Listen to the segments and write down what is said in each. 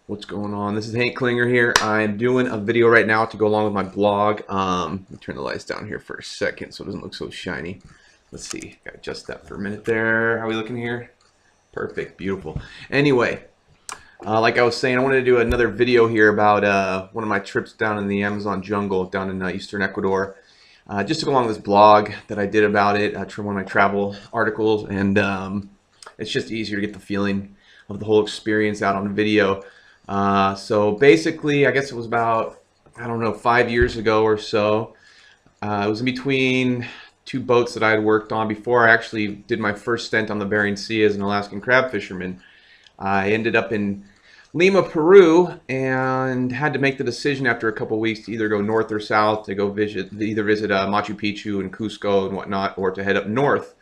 What's going on? This is Hank Klinger here. I'm doing a video right now to go along with my blog. Let me turn the lights down here for a second so it doesn't look so shiny. Let's see. Gotta adjust that for a minute there. How are we looking here? Perfect. Beautiful. Anyway, like I was saying, I wanted to do another video here about one of my trips down in the Amazon jungle down in eastern Ecuador. Just to go along with this blog that I did about it, one of my travel articles, and it's just easier to get the feeling of the whole experience out on video. So basically, I guess it was about, I don't know, 5 years ago or so. It was in between two boats that I had worked on before I actually did my first stint on the Bering Sea as an Alaskan crab fisherman. I ended up in Lima, Peru, and had to make the decision after a couple weeks to either go north or south to go visit Machu Picchu and Cusco and whatnot, or to head up north.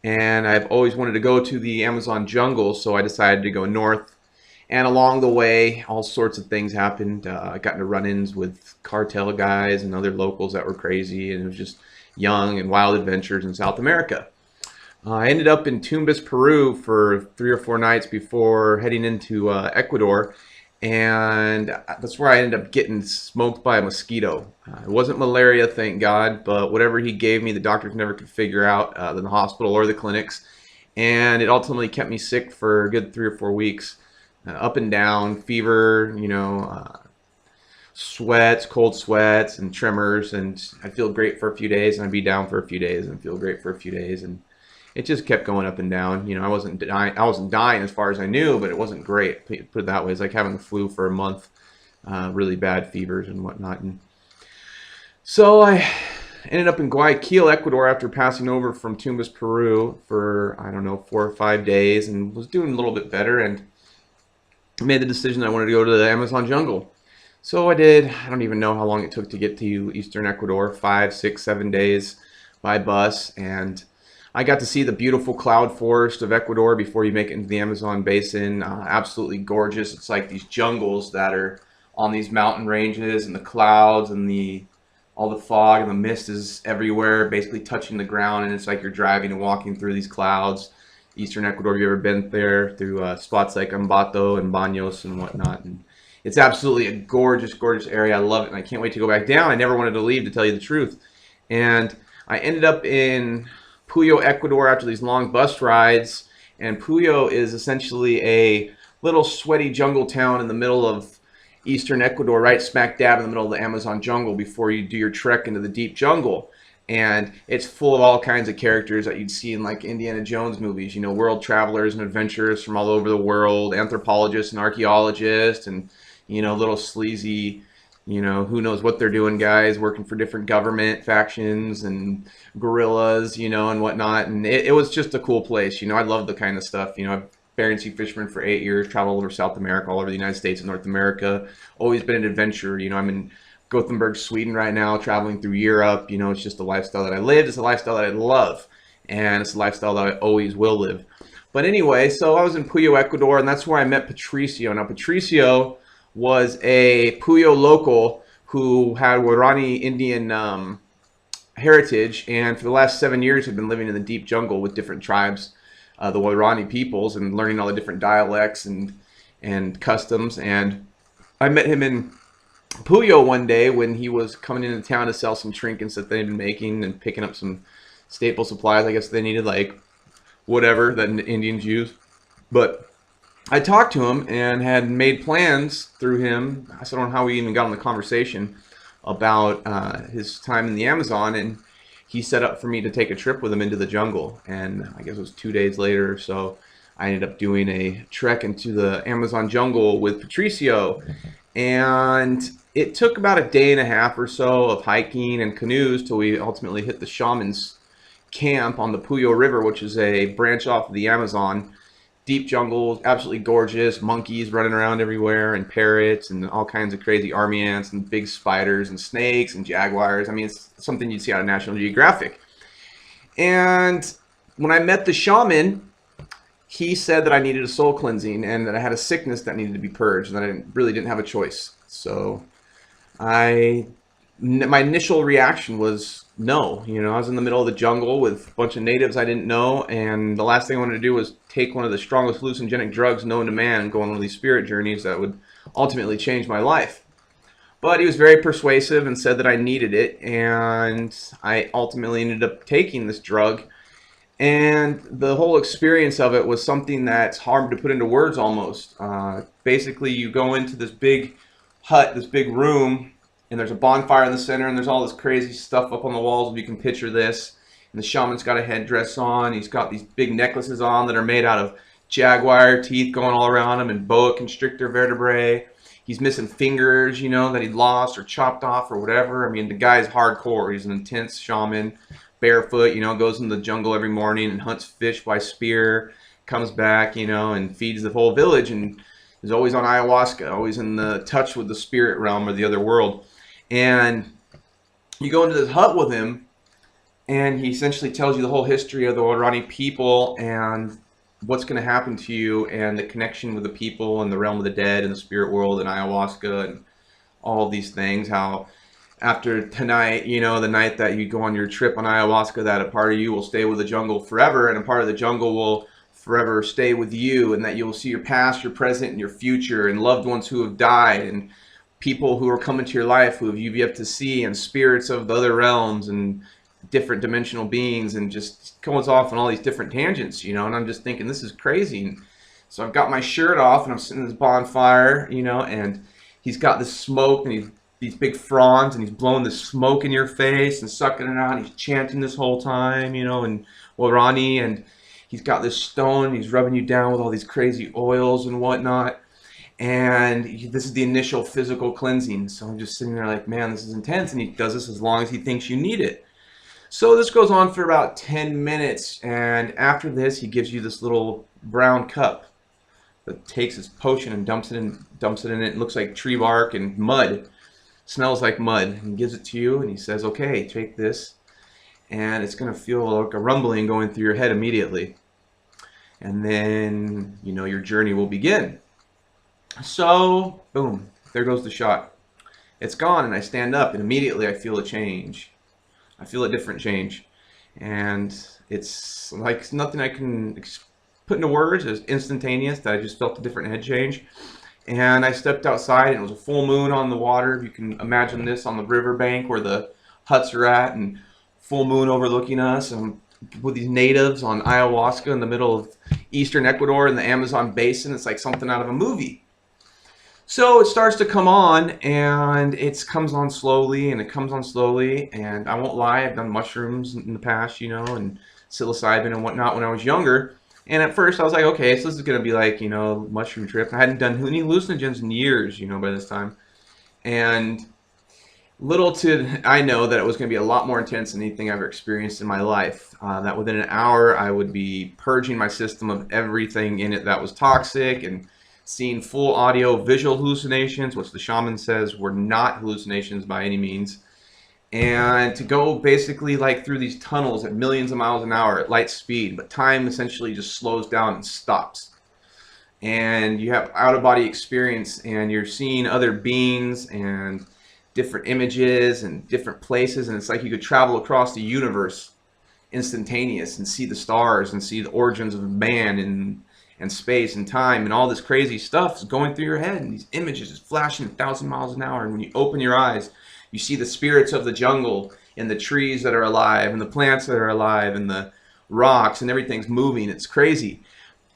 And I've always wanted to go to the Amazon jungle, so I decided to go north. And along the way, all sorts of things happened. I got into run-ins with cartel guys and other locals that were crazy, and it was just young and wild adventures in South America. I ended up in Tumbes, Peru for 3 or 4 nights before heading into Ecuador, and that's where I ended up getting smoked by a mosquito. It wasn't malaria, thank God, but whatever he gave me, the doctors never could figure out in the hospital or the clinics, and it ultimately kept me sick for a good 3 or 4 weeks. Up and down, fever, sweats, cold sweats, and tremors, and I'd feel great for a few days, and I'd be down for a few days, and feel great for a few days, and it just kept going up and down. I wasn't dying as far as I knew, but it wasn't great. Put it that way. It's like having the flu for a month, really bad fevers and whatnot. And so I ended up in Guayaquil, Ecuador, after passing over from Tumbes, Peru, for I don't know 4 or 5 days, and was doing a little bit better, and made the decision that I wanted to go to the Amazon jungle. So I did. I don't even know how long it took to get to eastern Ecuador, 5, 6, 7 days by bus, and I got to see the beautiful cloud forest of Ecuador before you make it into the Amazon basin. Absolutely gorgeous. It's like these jungles that are on these mountain ranges, and the clouds and all the fog and the mist is everywhere, basically touching the ground, and it's like you're driving and walking through these clouds. Eastern Ecuador, have you ever been there, through spots like Ambato and Baños and whatnot? And it's absolutely a gorgeous, gorgeous area. I love it, and I can't wait to go back down. I never wanted to leave, to tell you the truth. And I ended up in Puyo, Ecuador after these long bus rides. And Puyo is essentially a little sweaty jungle town in the middle of eastern Ecuador, right smack dab in the middle of the Amazon jungle before you do your trek into the deep jungle. And it's full of all kinds of characters that you'd see in like Indiana Jones movies, world travelers and adventurers from all over the world, anthropologists and archaeologists, and little sleazy, who knows what they're doing guys working for different government factions and guerrillas, and whatnot. And it was just a cool place. I love the kind of stuff. I've Bering Sea fisherman for 8 years, traveled all over South America, all over the United States and North America. Always been an adventurer. I'm in Gothenburg, Sweden right now, traveling through Europe. It's just a lifestyle that I lived. It's a lifestyle that I love, and it's a lifestyle that I always will live. But anyway, so I was in Puyo, Ecuador, and that's where I met Patricio. Now, Patricio was a Puyo local who had Guarani Indian heritage, and for the last 7 years had been living in the deep jungle with different tribes, the Guarani peoples, and learning all the different dialects and customs. And I met him in Puyo one day when he was coming into town to sell some trinkets that they'd been making and picking up some staple supplies. I guess they needed, like, whatever that Indians use. But I talked to him and had made plans through him. I don't know how we even got on the conversation about his time in the Amazon, and he set up for me to take a trip with him into the jungle. And I guess it was 2 days later or so, I ended up doing a trek into the Amazon jungle with Patricio. And it took about 1.5 days or so of hiking and canoes till we ultimately hit the Shaman's camp on the Puyo River, which is a branch off of the Amazon. Deep jungle, absolutely gorgeous, monkeys running around everywhere, and parrots, and all kinds of crazy army ants, and big spiders, and snakes, and jaguars. I mean, it's something you'd see on National Geographic. And when I met the shaman, he said that I needed a soul cleansing, and that I had a sickness that needed to be purged, and that I really didn't have a choice. So my initial reaction was know. You know, I was in the middle of the jungle with a bunch of natives I didn't know, and the last thing I wanted to do was take one of the strongest hallucinogenic drugs known to man and go on one of these spirit journeys that would ultimately change my life. But he was very persuasive and said that I needed it, and I ultimately ended up taking this drug. And the whole experience of it was something that's hard to put into words almost. Basically, you go into this big hut, this big room, and there's a bonfire in the center, and there's all this crazy stuff up on the walls, if you can picture this. And the shaman's got a headdress on. He's got these big necklaces on that are made out of jaguar teeth going all around him and boa constrictor vertebrae. He's missing fingers, you know, that he lost or chopped off or whatever. I mean, the guy's hardcore. He's an intense shaman, barefoot, you know, goes in the jungle every morning and hunts fish by spear, comes back, you know, and feeds the whole village, and is always on ayahuasca, always in the touch with the spirit realm or the other world. And you go into this hut with him, and he essentially tells you the whole history of the Waorani people and what's going to happen to you and the connection with the people and the realm of the dead and the spirit world and ayahuasca and all of these things. How after tonight, you know, the night that you go on your trip on ayahuasca, that a part of you will stay with the jungle forever, and a part of the jungle will forever stay with you, and that you'll see your past, your present, and your future, and loved ones who have died, and people who are coming to your life who you've yet to see, and spirits of the other realms, and different dimensional beings, and just goes off on all these different tangents, you know. And I'm just thinking, this is crazy. And so I've got my shirt off, and I'm sitting in this bonfire, you know, and he's got this smoke, and he's these big fronds, and he's blowing the smoke in your face and sucking it out, and he's chanting this whole time, you know, and Waorani, and he's got this stone, and he's rubbing you down with all these crazy oils and whatnot. And this is the initial physical cleansing. So I'm just sitting there like, man, this is intense. And he does this as long as he thinks you need it. So this goes on for about 10 minutes. And after this, he gives you this little brown cup that takes his potion and dumps it in it. It looks like tree bark and mud. Smells like mud. And he gives it to you, and he says, okay, take this. And it's going to feel like a rumbling going through your head immediately. And then, you know, your journey will begin. So, boom, there goes the shot. It's gone, and I stand up, and immediately I feel a change. I feel a different change. And it's like nothing I can put into words. It's instantaneous that I just felt a different head change. And I stepped outside, and it was a full moon on the water. You can imagine this on the riverbank where the huts are at, and full moon overlooking us, and with these natives on ayahuasca in the middle of eastern Ecuador in the Amazon basin. It's like something out of a movie. So it starts to come on, and it comes on slowly, and it comes on slowly. And I won't lie, I've done mushrooms in the past, you know, and psilocybin and whatnot when I was younger. And at first I was like, okay, so this is going to be like, you know, mushroom trip. I hadn't done any hallucinogens in years, you know, by this time. And little did I know that it was going to be a lot more intense than anything I've ever experienced in my life. That within an hour I would be purging my system of everything in it that was toxic, and seeing full audio visual hallucinations, which the shaman says were not hallucinations by any means. And to go basically like through these tunnels at millions of miles an hour at light speed, but time essentially just slows down and stops. And you have out-of-body experience, and you're seeing other beings and different images and different places, and it's like you could travel across the universe instantaneous and see the stars and see the origins of man and space and time, and all this crazy stuff is going through your head, and these images is flashing 1,000 miles an hour. And when you open your eyes, you see the spirits of the jungle and the trees that are alive and the plants that are alive and the rocks, and everything's moving. It's crazy,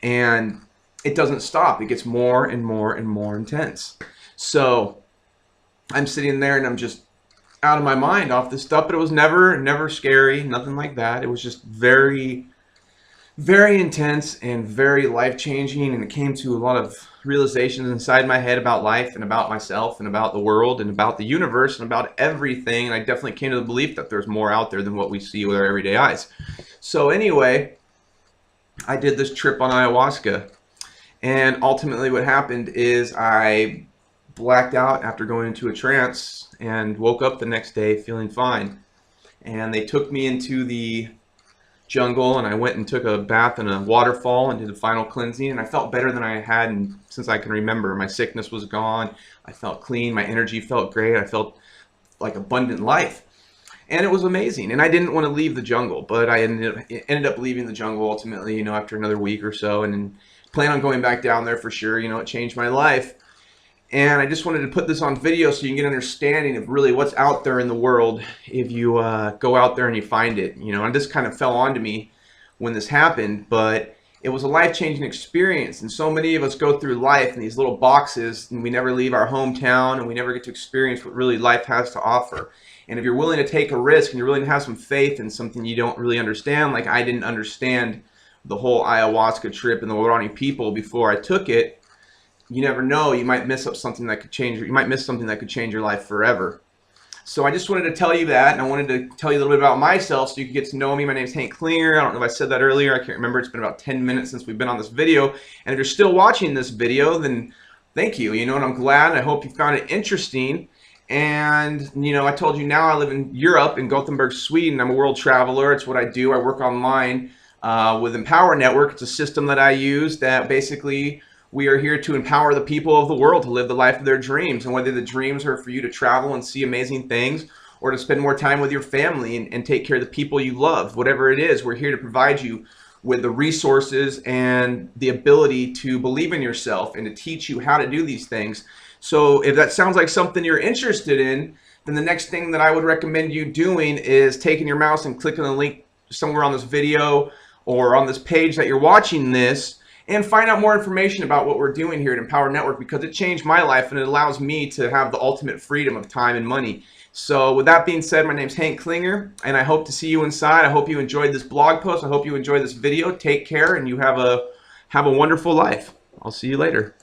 and it doesn't stop. It gets more and more and more intense. So I'm sitting there, and I'm just out of my mind off this stuff, but it was never scary, nothing like that. It was just very, very intense and very life-changing, and it came to a lot of realizations inside my head about life and about myself and about the world and about the universe and about everything. And I definitely came to the belief that there's more out there than what we see with our everyday eyes. So anyway, I did this trip on ayahuasca, and ultimately what happened is I blacked out after going into a trance and woke up the next day feeling fine. And they took me into the jungle, and I went and took a bath in a waterfall and did a final cleansing, and I felt better than I had since I can remember. My sickness was gone. I felt clean. My energy felt great. I felt like abundant life. And it was amazing. And I didn't want to leave the jungle, but I ended up leaving the jungle ultimately, you know, after another week or so, and then plan on going back down there for sure. You know, it changed my life. And I just wanted to put this on video so you can get an understanding of really what's out there in the world if you go out there and you find it. You know, and this kind of fell onto me when this happened, but it was a life-changing experience. And so many of us go through life in these little boxes, and we never leave our hometown, and we never get to experience what really life has to offer. And if you're willing to take a risk and you're willing to have some faith in something you don't really understand, like I didn't understand the whole ayahuasca trip and the Waorani people before I took it, you never know, you might miss something that could change your life forever. So I just wanted to tell you that, and I wanted to tell you a little bit about myself so you can get to know me. My name is Hank Klinger. I don't know if I said that earlier. I can't remember. It's been about 10 minutes since we've been on this video. And if you're still watching this video, then thank you. You know, and I'm glad. I hope you found it interesting. And, you know, I told you now I live in Europe, in Gothenburg, Sweden. I'm a world traveler. It's what I do. I work online with Empower Network. It's a system that I use that basically we are here to empower the people of the world to live the life of their dreams. And whether the dreams are for you to travel and see amazing things or to spend more time with your family and take care of the people you love, whatever it is, we're here to provide you with the resources and the ability to believe in yourself and to teach you how to do these things. So if that sounds like something you're interested in, then the next thing that I would recommend you doing is taking your mouse and clicking the link somewhere on this video or on this page that you're watching this, and find out more information about what we're doing here at Empower Network, because it changed my life and it allows me to have the ultimate freedom of time and money. So with that being said, my name's Hank Klinger, and I hope to see you inside. I hope you enjoyed this blog post. I hope you enjoyed this video. Take care, and you have a wonderful life. I'll see you later.